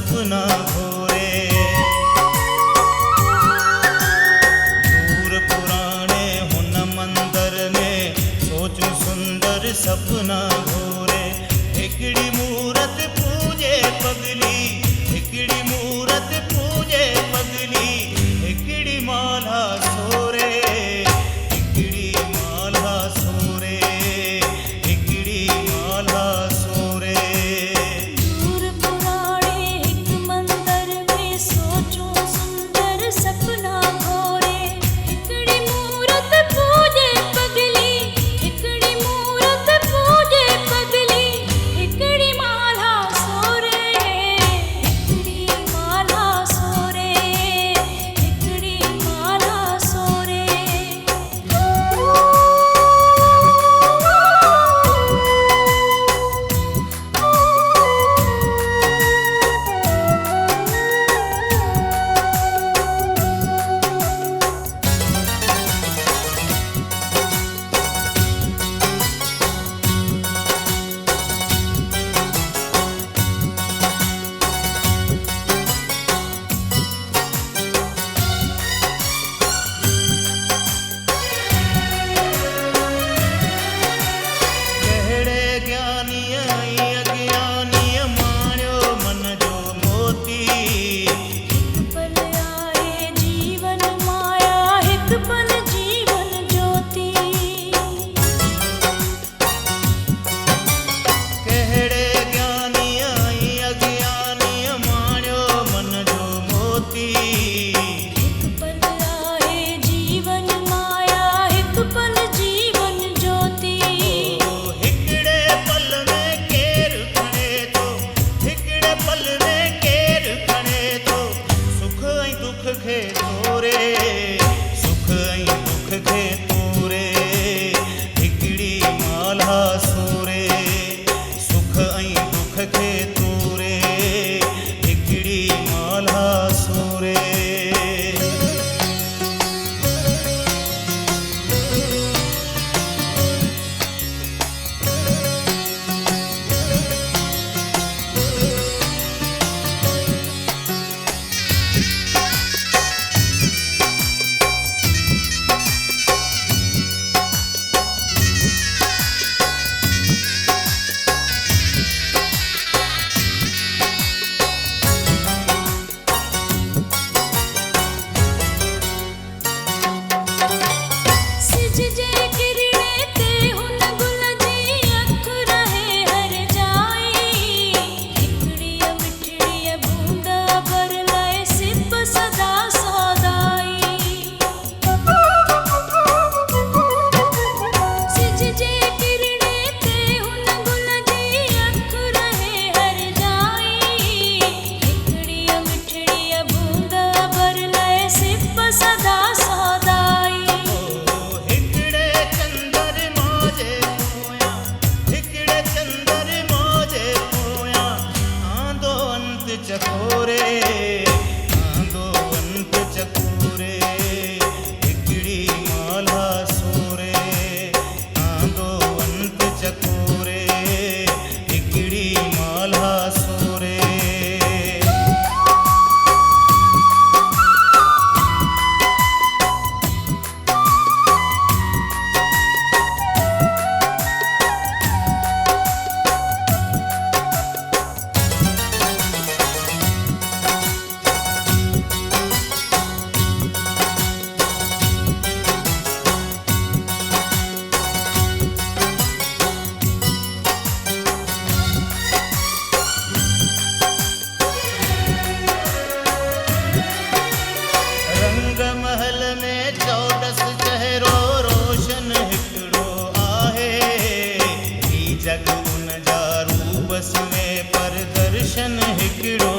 सपना घोरे। दूर पुराणे हुन मंदर में सोचूं सुंदर सपना घोरे। हिकड़ी मूरत पूजे पगली, हिकड़ी मूरत पूजे पगली, हिकड़ी माला सोरे, हिकड़ी माला सोरे, हिकड़ी माला सोरे। दूर पुराणे हिक मंदर में सोचूं सुंदर सपना घोरे। हिकड़ी मूरत पूजे पगली, हिकड़ी मूरत पूजे पगली, हिकड़ी माला सोरे, हिकड़ी माला सोरे, हिकड़ी माला सोरे। कहिड़े ज्ञानीअ ऐं अज्ञानीअ माणियो मन जो मोती। हिक पल आए जीवन माया, हिक पल जीवन ज्योति। कहिड़े ज्ञानीअ ऐं अज्ञानीअ माणियो मन जो मोती। हिक पल आए जीवन माया, हिक पल जीवन ज्योति। हिकिड़े पल में केरु खणे थो, हिकिड़े पल में केरु खणे थो सुख ऐं दुख खे तोरे, सुख ऐं दुख खे तोरे। हिकिड़ी माला सोरे, सुख ऐं दुख खे तोरे, हिकिड़ी माला सोरे। सिज जे किरणे ते हुन गुल जी अख रहे हर जाई। हिकड़ीअ मिठड़ीअ बूंद भर लाए सिप सदा सौदाई। सिज जे किरणे ते हुन गुल जी अख रहे हर जाई। हिकड़ीअ मिठड़ीअ बूंद भर लाए सिप सदा सौदाई। हिकिड़े चंद्रमा जे पोयां, हिकिड़े चंद्रमा जे पोयां आंदो अंत चकोरे, आंदो अंत चकोरे। हिकिड़ी माला सोरे, आंदो अंत चकोरे, हिकिड़ी माला सोरे। रंग महल में चौदस चेहरो रोशन हिकिड़ो आहे। ही जग उन जा रूप में पर दर्शन हिकिड़ो